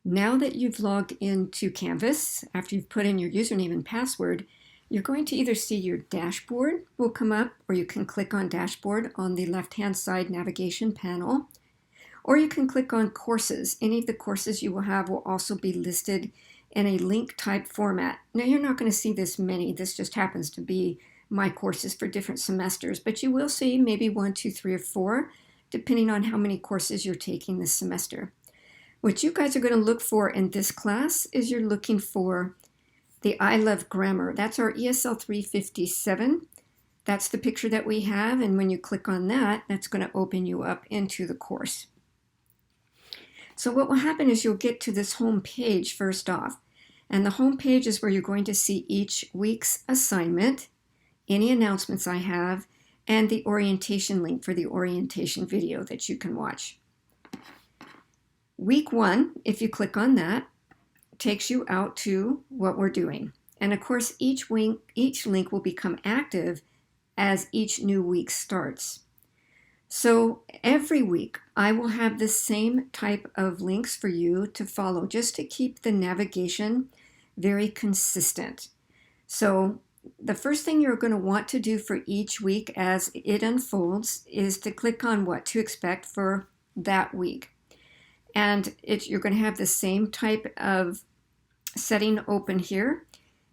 Now that you've logged into Canvas, after you've put in your username and password, you're going to either see your dashboard will come up, or you can click on dashboard on the left-hand side navigation panel, or you can click on courses. Any of the courses you will have will also be listed in a link type format. Now you're not going to see this many. This just happens to be my courses for different semesters, but you will see maybe 1, 2, 3, or 4, depending on how many courses you're taking this semester. What you guys are going to look for in this class is you're looking for the I Love Grammar. That's our ESL 357. That's the picture that we have, and when you click on that, that's going to open you up into the course. So what will happen is you'll get to this home page first off, and the home page is where you're going to see each week's assignment, any announcements I have, and the orientation link for the orientation video that you can watch. Week 1, if you click on that, takes you out to what we're doing. And of course, each link will become active as each new week starts. So every week, I will have the same type of links for you to follow, just to keep the navigation very consistent. So the first thing you're going to want to do for each week as it unfolds is to click on what to expect for that week. And you're going to have the same type of setting open here.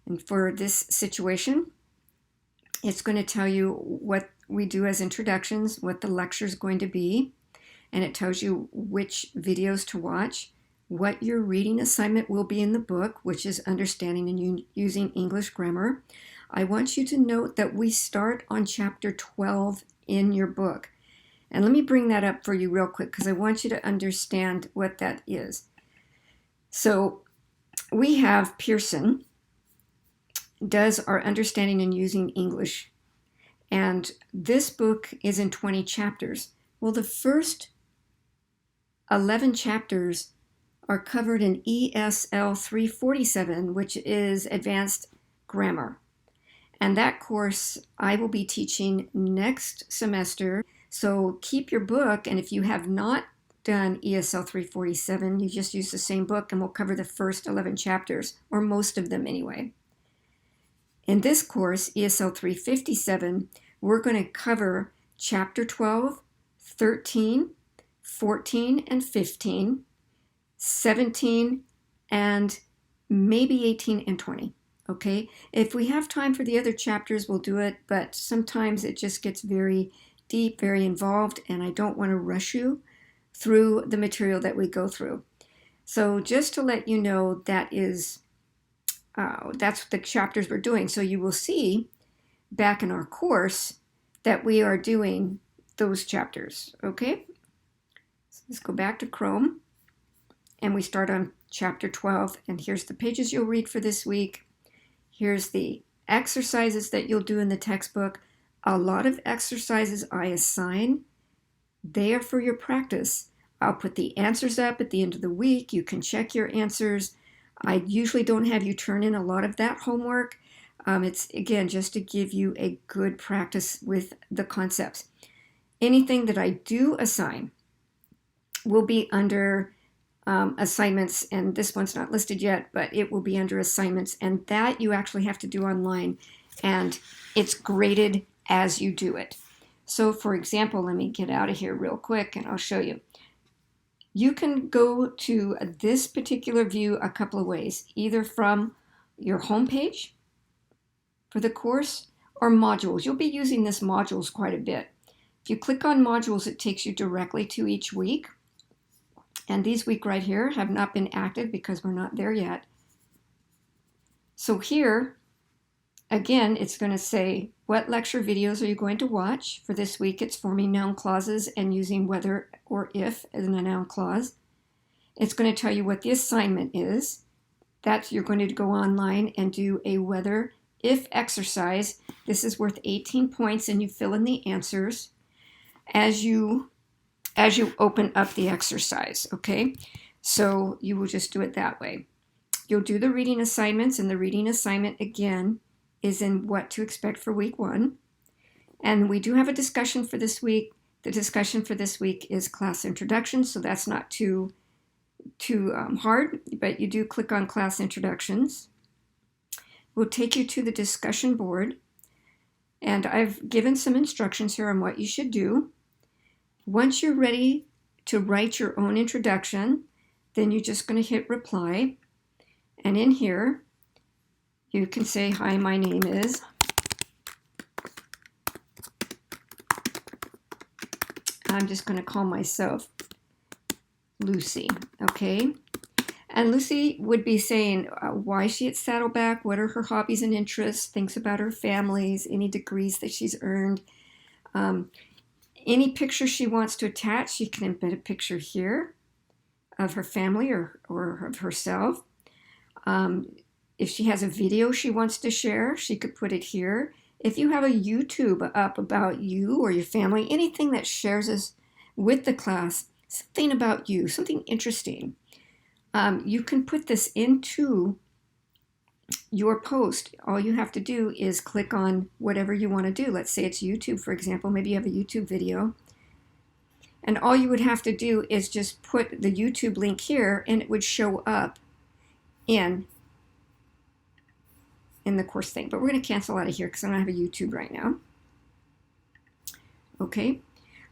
And for this situation, it's going to tell you what we do as introductions, what the lecture is going to be, and it tells you which videos to watch, what your reading assignment will be in the book, which is Understanding and Using English Grammar. I want you to note that we start on chapter 12 in your book. And let me bring that up for you real quick because I want you to understand what that is. So we have Pearson does our Understanding and Using English. And this book is in 20 chapters. Well, the first 11 chapters are covered in ESL 347, which is Advanced Grammar. And that course I will be teaching next semester. So keep your book, and if you have not done ESL 347, you just use the same book and we'll cover the first 11 chapters, or most of them anyway. In this course, ESL 357, we're going to cover chapter 12, 13, 14, and 15, 17, and maybe 18 and 20. Okay? If we have time for the other chapters, we'll do it, but sometimes it just gets very deep, very involved, and I don't want to rush you through the material that we go through. So just to let you know, that's the chapters we're doing. So you will see back in our course that we are doing those chapters, okay? So let's go back to Chrome, and we start on chapter 12, and here's the pages you'll read for this week. Here's the exercises that you'll do in the textbook. A lot of exercises I assign, they are for your practice. I'll put the answers up at the end of the week. You can check your answers. I usually don't have you turn in a lot of that homework. It's, again, just to give you a good practice with the concepts. Anything that I do assign will be under assignments, and this one's not listed yet, but it will be under assignments, and that you actually have to do online, and it's graded as you do it. So for example, let me get out of here real quick and I'll show you. You can go to this particular view a couple of ways, either from your home page for the course or modules. You'll be using this modules quite a bit. If you click on modules, it takes you directly to each week. And these week right here have not been active because we're not there yet. So here, again, it's going to say, what lecture videos are you going to watch? For this week, it's forming noun clauses and using whether or if as a noun clause. It's going to tell you what the assignment is. That you're going to go online and do a whether if exercise. This is worth 18 points, and you fill in the answers as you open up the exercise, okay? So you will just do it that way. You'll do the reading assignments, and the reading assignment, again, is in what to expect for week 1. And we do have a discussion for this week. The discussion for this week is class introduction, so that's not too too hard, but you do click on Class Introductions. We'll take you to the discussion board, and I've given some instructions here on what you should do. Once you're ready to write your own introduction, then you're just going to hit reply, and in here you can say, hi, my name is, I'm just going to call myself Lucy, okay? And Lucy would be saying why is she at Saddleback, what are her hobbies and interests, things about her families, any degrees that she's earned. Any picture she wants to attach, she can embed a picture here of her family or of herself. If she has a video she wants to share, she could put it here. If you have a YouTube up about you or your family, anything that shares us with the class, something about you, something interesting, you can put this into your post. All you have to do is click on whatever you want to do. Let's say it's YouTube, for example. Maybe you have a YouTube video. And all you would have to do is just put the YouTube link here, and it would show up in the course thing. But we're going to cancel out of here because I don't have a YouTube right now. Okay.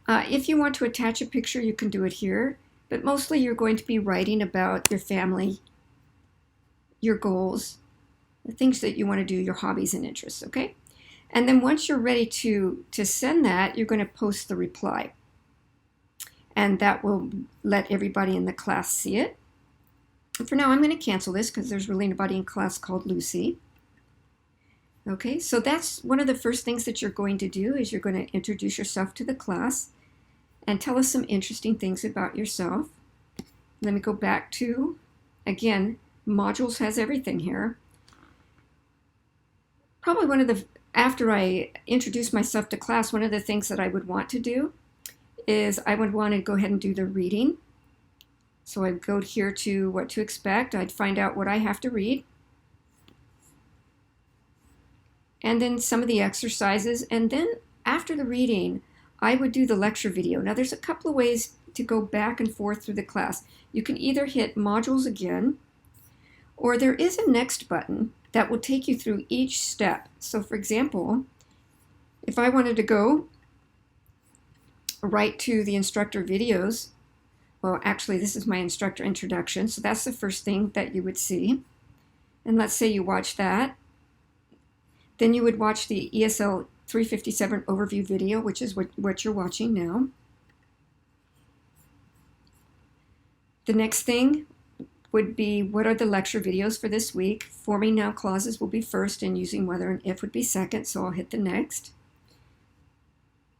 If you want to attach a picture, you can do it here. But mostly you're going to be writing about your family, your goals, the things that you want to do, your hobbies and interests, okay? And then once you're ready to send that, you're going to post the reply. And that will let everybody in the class see it. And for now, I'm going to cancel this because there's really nobody in class called Lucy. Okay, so that's one of the first things that you're going to do is you're going to introduce yourself to the class and tell us some interesting things about yourself. Let me go back to, again, modules has everything here. Probably one of the, after I introduce myself to class, one of the things that I would want to do is I would want to go ahead and do the reading. So I'd go here to what to expect. I'd find out what I have to read. And then some of the exercises. And then after the reading, I would do the lecture video. Now there's a couple of ways to go back and forth through the class. You can either hit modules again, or there is a next button that will take you through each step. So for example, if I wanted to go right to the instructor videos, well, actually this is my instructor introduction, so that's the first thing that you would see. And let's say you watch that. Then you would watch the ESL 357 overview video, which is what you're watching now. The next thing would be what are the lecture videos for this week. Forming noun clauses will be first and using whether and if would be second, so I'll hit the next.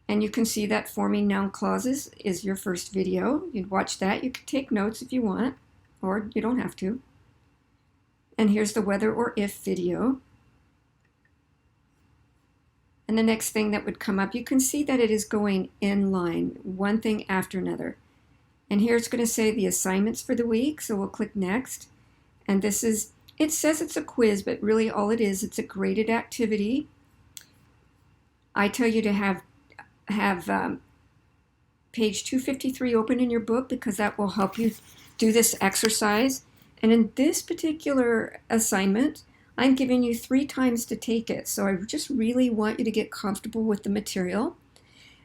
And you can see that forming noun clauses is your first video. You'd watch that. You could take notes if you want, or you don't have to. And here's the whether or if video. And the next thing that would come up, you can see that it is going in line, one thing after another. And here it's going to say the assignments for the week, so we'll click next. And this is, it says it's a quiz, but really all it is, it's a graded activity. I tell you to have page 253 open in your book because that will help you do this exercise. And in this particular assignment, I'm giving you 3 times to take it. So I just really want you to get comfortable with the material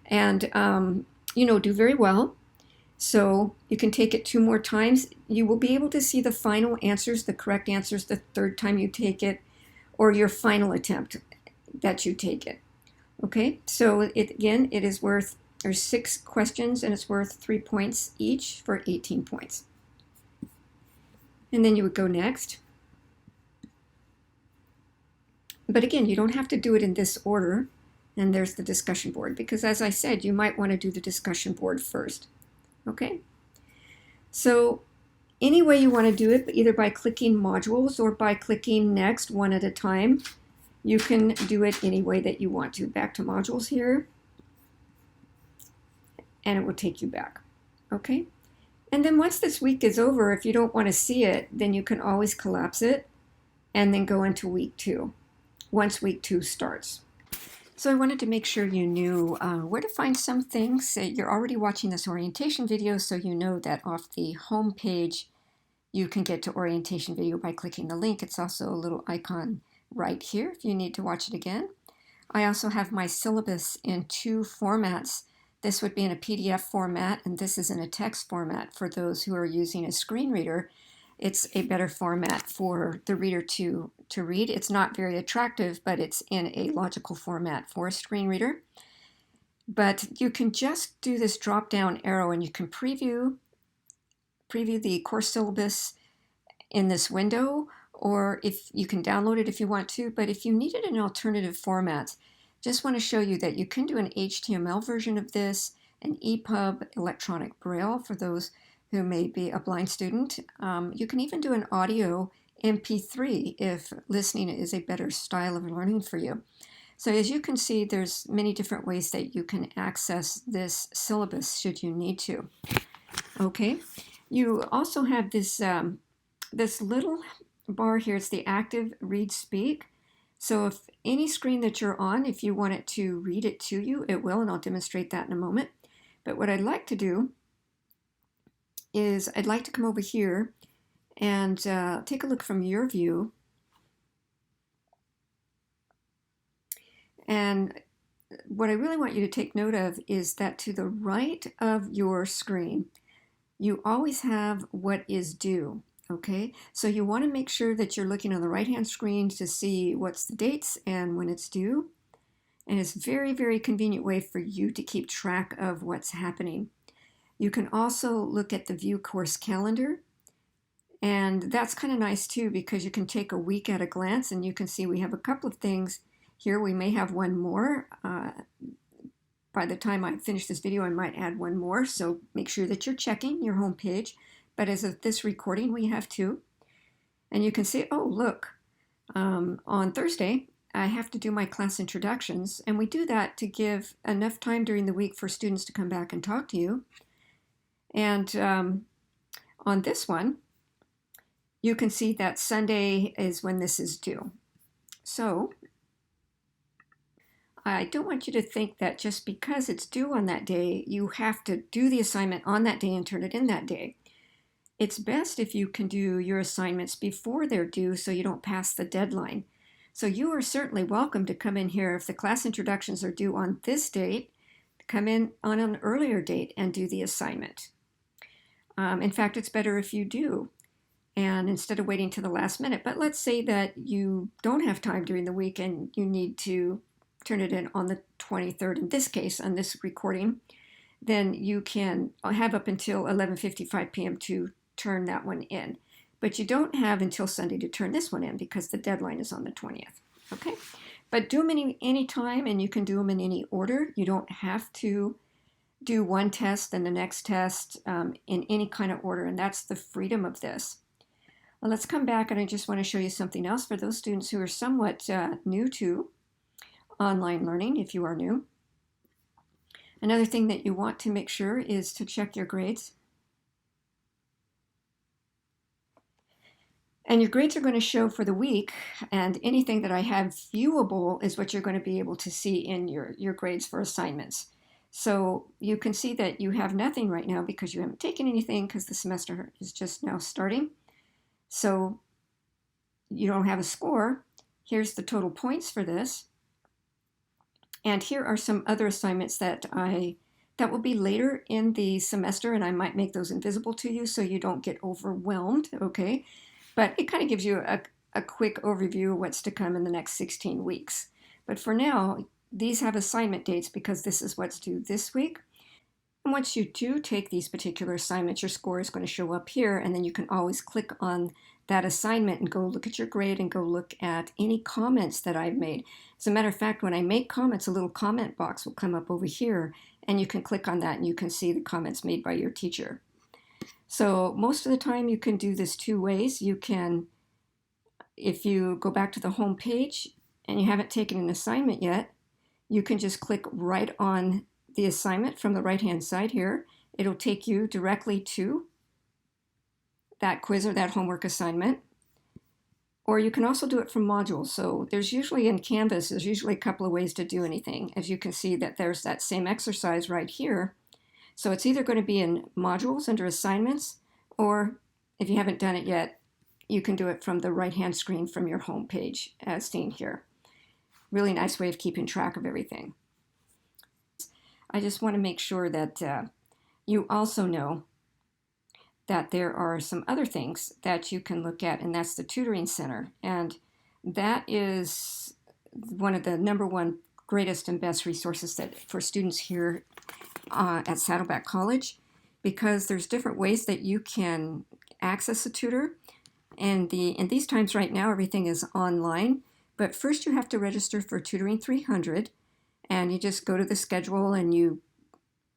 and, do very well. So you can take it 2 more times. You will be able to see the final answers, the correct answers, the 3rd time you take it, or your final attempt that you take it. Okay, so it is worth, there's 6 questions and it's worth 3 points each for 18 points. And then you would go next. But again, you don't have to do it in this order. And there's the discussion board, because as I said, you might want to do the discussion board first. Okay? So any way you want to do it, either by clicking modules or by clicking next one at a time, you can do it any way that you want to. Back to modules here. And it will take you back. Okay? And then once this week is over, if you don't want to see it, then you can always collapse it and then go into week 2. Once week 2 starts. So I wanted to make sure you knew where to find some things. You're already watching this orientation video, so you know that off the home page you can get to orientation video by clicking the link. It's also a little icon right here if you need to watch it again. I also have my syllabus in 2 formats. This would be in a PDF format, and this is in a text format for those who are using a screen reader. It's a better format for the reader to read. It's not very attractive, but it's in a logical format for a screen reader. But you can just do this drop-down arrow, and you can preview the course syllabus in this window, or if you can download it if you want to. But if you needed an alternative format, just want to show you that you can do an HTML version of this, an EPUB, electronic braille for those who may be a blind student. You can even do an audio MP3 if listening is a better style of learning for you. So as you can see, there's many different ways that you can access this syllabus should you need to. Okay, you also have this, this little bar here. It's the active read speak. So if any screen that you're on, if you want it to read it to you, it will, and I'll demonstrate that in a moment. But what I'd like to do is I'd like to come over here and take a look from your view. And what I really want you to take note of is that to the right of your screen, you always have what is due, okay? So you want to make sure that you're looking on the right-hand screen to see what's the dates and when it's due. And it's a very, very convenient way for you to keep track of what's happening. You can also look at the View Course Calendar. And that's kind of nice too, because you can take a week at a glance and you can see we have a couple of things here. We may have one more. By the time I finish this video, I might add one more. So make sure that you're checking your home page. But as of this recording, we have 2. And you can see, oh, look, on Thursday, I have to do my class introductions. And we do that to give enough time during the week for students to come back and talk to you. And on this one, you can see that Sunday is when this is due. So I don't want you to think that just because it's due on that day, you have to do the assignment on that day and turn it in that day. It's best if you can do your assignments before they're due so you don't pass the deadline. So you are certainly welcome to come in here if the class introductions are due on this date, come in on an earlier date and do the assignment. In fact, it's better if you do, and instead of waiting to the last minute. But let's say that you don't have time during the week and you need to turn it in on the 23rd, in this case, on this recording, then you can have up until 11:55 p.m. to turn that one in. But you don't have until Sunday to turn this one in because the deadline is on the 20th. Okay? But do them any time, and you can do them in any order. You don't have to do one test and the next test in any kind of order, and that's the freedom of this. Well, let's come back, and I just want to show you something else for those students who are somewhat new to online learning, if you are new. Another thing that you want to make sure is to check your grades. And your grades are going to show for the week, and anything that I have viewable is what you're going to be able to see in your grades for assignments. So you can see that you have nothing right now because you haven't taken anything because the semester is just now starting. So you don't have a score. Here's the total points for this. And here are some other assignments that will be later in the semester, and I might make those invisible to you so you don't get overwhelmed, okay? But it kind of gives you a quick overview of what's to come in the next 16 weeks. But for now, these have assignment dates because this is what's due this week. And once you do take these particular assignments, your score is going to show up here, and then you can always click on that assignment and go look at your grade and go look at any comments that I've made. As a matter of fact, when I make comments, a little comment box will come up over here, and you can click on that and you can see the comments made by your teacher. So most of the time you can do this 2 ways. You can, if you go back to the home page and you haven't taken an assignment yet, you can just click right on the assignment from the right-hand side here. It'll take you directly to that quiz or that homework assignment. Or you can also do it from modules. So there's usually in Canvas, there's usually a couple of ways to do anything. As you can see that there's that same exercise right here. So it's either going to be in modules under assignments, or if you haven't done it yet, you can do it from the right-hand screen from your home page, as seen here. Really nice way of keeping track of everything. I just want to make sure that you also know that there are some other things that you can look at, and that's the Tutoring Center. And that is one of the number one greatest and best resources that for students here at Saddleback College, because there's different ways that you can access a tutor. And in these times right now, everything is online. But first you have to register for Tutoring 300, and you just go to the schedule and you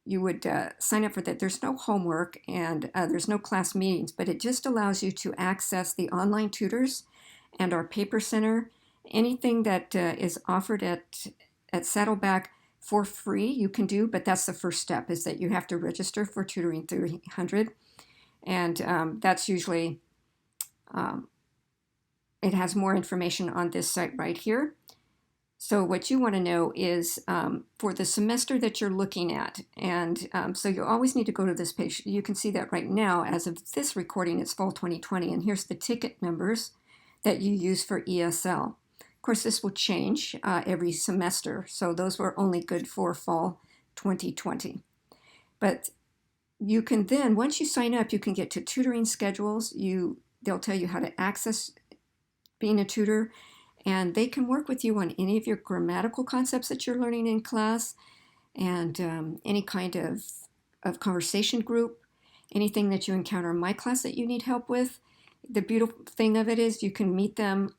would sign up for that. There's no homework and there's no class meetings, but it just allows you to access the online tutors and our paper center. Anything that is offered at Saddleback for free you can do, but that's the first step, is that you have to register for Tutoring 300. And that's usually, it has more information on this site right here. So what you want to know is for the semester that you're looking at. And so you always need to go to this page. You can see that right now, as of this recording, it's fall 2020. And here's the ticket numbers that you use for ESL. Of course, this will change every semester. So those were only good for fall 2020. But you can then, once you sign up, you can get to tutoring schedules. They'll tell you how to access being a tutor. And they can work with you on any of your grammatical concepts that you're learning in class, and any kind of conversation group, anything that you encounter in my class that you need help with. The beautiful thing of it is you can meet them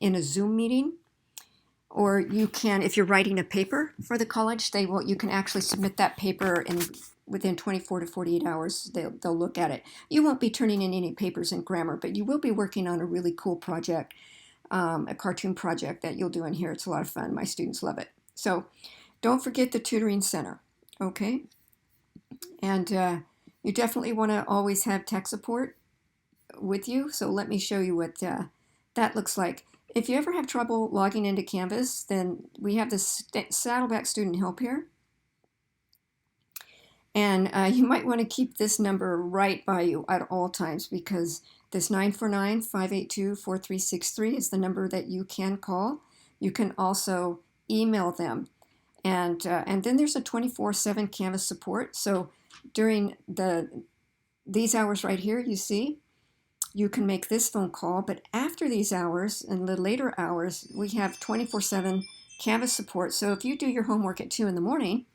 in a Zoom meeting, or you can, if you're writing a paper for the college, you can actually submit that paper within 24 to 48 hours. They'll look at it. You won't be turning in any papers in grammar, but you will be working on a really cool project. A cartoon project that you'll do in here. It's a lot of fun. My students love it. So don't forget the Tutoring Center, okay? And you definitely want to always have tech support with you. So let me show you what that looks like. If you ever have trouble logging into Canvas, then we have this Saddleback Student Help here. And you might want to keep this number right by you at all times, because this 949-582-4363 is the number that you can call. You can also email them. And then there's a 24/7 Canvas support. So during these hours right here, you see, you can make this phone call. But after these hours, in the later hours, we have 24/7 Canvas support. So if you do your homework at 2 in the morning,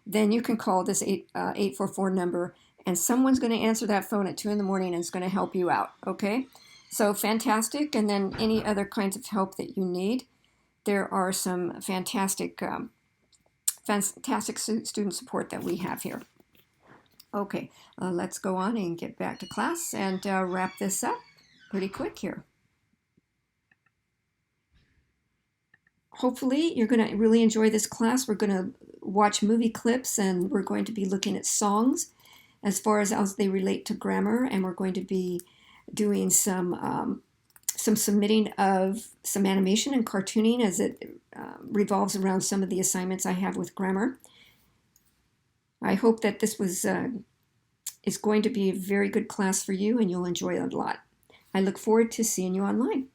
then you can call this 844 number, and someone's going to answer that phone at 2 in the morning and is going to help you out, okay? So fantastic. And then any other kinds of help that you need, there are some fantastic student support that we have here. Okay, let's go on and get back to class and wrap this up pretty quick here. Hopefully you're going to really enjoy this class. We're going to watch movie clips, and we're going to be looking at songs as far as they relate to grammar, and we're going to be doing some submitting of some animation and cartooning as it revolves around some of the assignments I have with grammar. I hope that this is going to be a very good class for you, and you'll enjoy it a lot. I look forward to seeing you online.